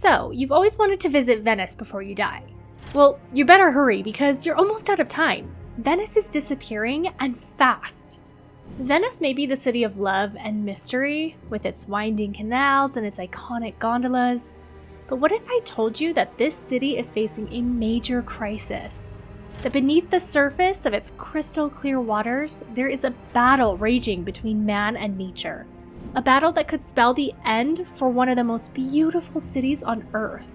So, you've always wanted to visit Venice before you die. Well, you better hurry because you're almost out of time. Venice is disappearing, and fast. Venice may be the city of love and mystery, with its winding canals and its iconic gondolas. But what if I told you that this city is facing a major crisis? That beneath the surface of its crystal clear waters, there is a battle raging between man and nature. A battle that could spell the end for one of the most beautiful cities on Earth.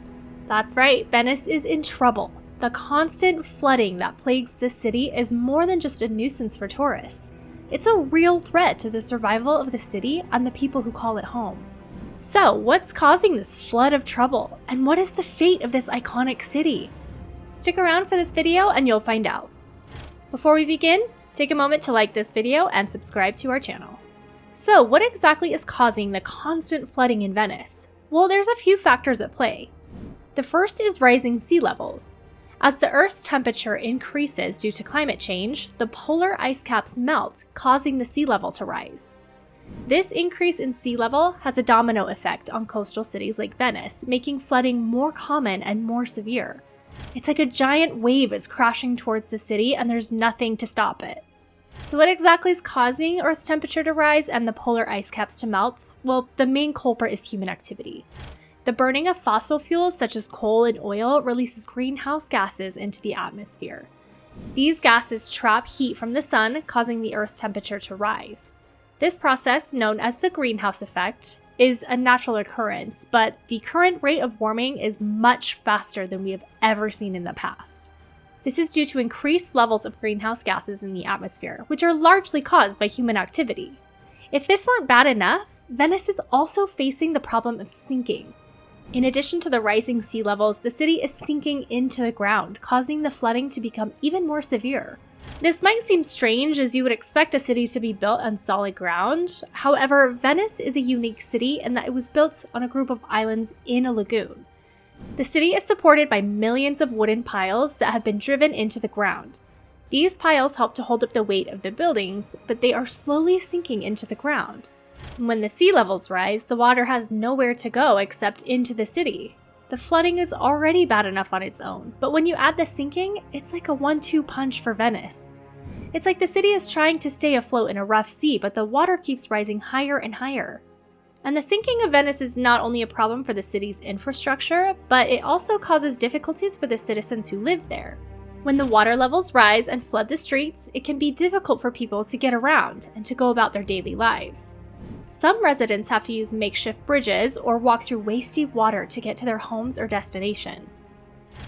That's right, Venice is in trouble. The constant flooding that plagues this city is more than just a nuisance for tourists. It's a real threat to the survival of the city and the people who call it home. So, what's causing this flood of trouble? And what is the fate of this iconic city? Stick around for this video and you'll find out. Before we begin, take a moment to like this video and subscribe to our channel. So, what exactly is causing the constant flooding in Venice? Well, there's a few factors at play. The first is rising sea levels. As the Earth's temperature increases due to climate change, the polar ice caps melt, causing the sea level to rise. This increase in sea level has a domino effect on coastal cities like Venice, making flooding more common and more severe. It's like a giant wave is crashing towards the city and there's nothing to stop it. So what exactly is causing Earth's temperature to rise and the polar ice caps to melt? Well, the main culprit is human activity. The burning of fossil fuels such as coal and oil releases greenhouse gases into the atmosphere. These gases trap heat from the sun, causing the Earth's temperature to rise. This process, known as the greenhouse effect, is a natural occurrence, but the current rate of warming is much faster than we have ever seen in the past. This is due to increased levels of greenhouse gases in the atmosphere, which are largely caused by human activity. If this weren't bad enough, Venice is also facing the problem of sinking. In addition to the rising sea levels, the city is sinking into the ground, causing the flooding to become even more severe. This might seem strange, as you would expect a city to be built on solid ground. However, Venice is a unique city in that it was built on a group of islands in a lagoon. The city is supported by millions of wooden piles that have been driven into the ground. These piles help to hold up the weight of the buildings, but they are slowly sinking into the ground. When the sea levels rise, the water has nowhere to go except into the city. The flooding is already bad enough on its own, but when you add the sinking, it's like a 1-2 punch for Venice. It's like the city is trying to stay afloat in a rough sea, but the water keeps rising higher and higher. And the sinking of Venice is not only a problem for the city's infrastructure, but it also causes difficulties for the citizens who live there. When the water levels rise and flood the streets, it can be difficult for people to get around and to go about their daily lives. Some residents have to use makeshift bridges or walk through waist-deep water to get to their homes or destinations.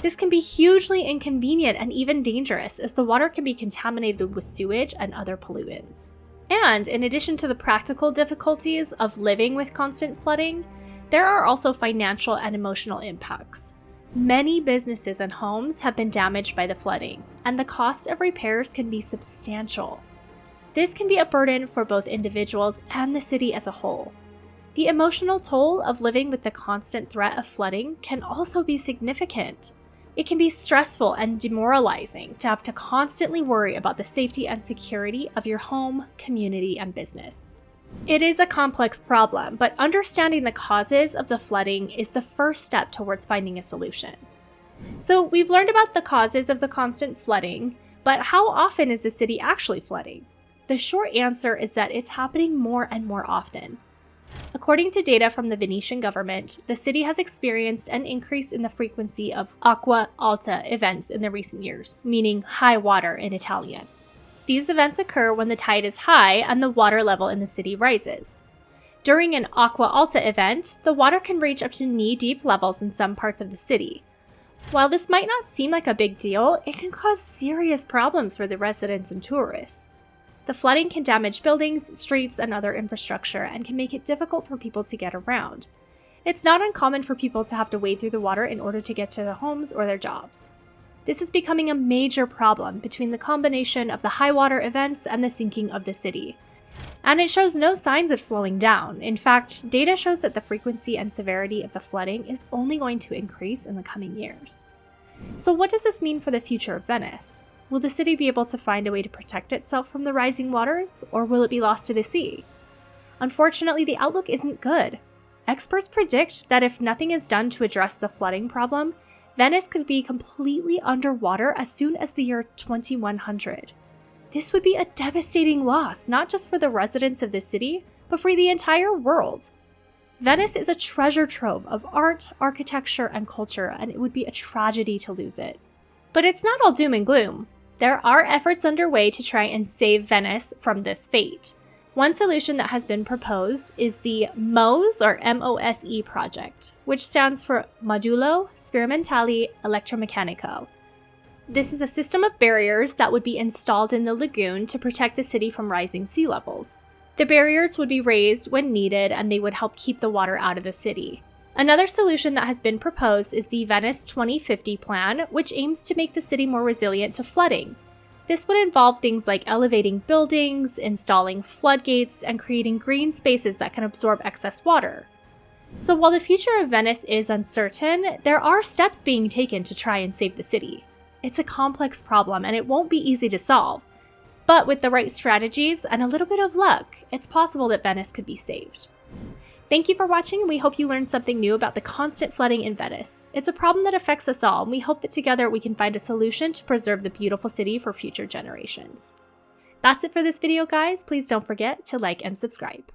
This can be hugely inconvenient and even dangerous, as the water can be contaminated with sewage and other pollutants. And in addition to the practical difficulties of living with constant flooding, there are also financial and emotional impacts. Many businesses and homes have been damaged by the flooding, and the cost of repairs can be substantial. This can be a burden for both individuals and the city as a whole. The emotional toll of living with the constant threat of flooding can also be significant. It can be stressful and demoralizing to have to constantly worry about the safety and security of your home, community, and business. It is a complex problem, but understanding the causes of the flooding is the first step towards finding a solution. So we've learned about the causes of the constant flooding, but how often is the city actually flooding? The short answer is that it's happening more and more often. According to data from the Venetian government, the city has experienced an increase in the frequency of acqua alta events in the recent years, meaning high water in Italian. These events occur when the tide is high and the water level in the city rises. During an acqua alta event, the water can reach up to knee-deep levels in some parts of the city. While this might not seem like a big deal, it can cause serious problems for the residents and tourists. The flooding can damage buildings, streets, and other infrastructure and can make it difficult for people to get around. It's not uncommon for people to have to wade through the water in order to get to their homes or their jobs. This is becoming a major problem between the combination of the high water events and the sinking of the city. And it shows no signs of slowing down. In fact, data shows that the frequency and severity of the flooding is only going to increase in the coming years. So what does this mean for the future of Venice? Will the city be able to find a way to protect itself from the rising waters, or will it be lost to the sea? Unfortunately, the outlook isn't good. experts predict that if nothing is done to address the flooding problem, Venice could be completely underwater as soon as the year 2100. This would be a devastating loss, not just for the residents of the city, but for the entire world. Venice is a treasure trove of art, architecture, and culture, and it would be a tragedy to lose it. But it's not all doom and gloom. There are efforts underway to try and save Venice from this fate. One solution that has been proposed is the MOSE, or MOSE project, which stands for Modulo Sperimentale Elettromeccanico. This is a system of barriers that would be installed in the lagoon to protect the city from rising sea levels. The barriers would be raised when needed, and they would help keep the water out of the city. Another solution that has been proposed is the Venice 2050 plan, which aims to make the city more resilient to flooding. This would involve things like elevating buildings, installing floodgates, and creating green spaces that can absorb excess water. So while the future of Venice is uncertain, there are steps being taken to try and save the city. It's a complex problem, and it won't be easy to solve. But with the right strategies and a little bit of luck, it's possible that Venice could be saved. Thank you for watching, and we hope you learned something new about the constant flooding in Venice. It's a problem that affects us all, and we hope that together we can find a solution to preserve the beautiful city for future generations. That's it for this video, guys. Please don't forget to like and subscribe.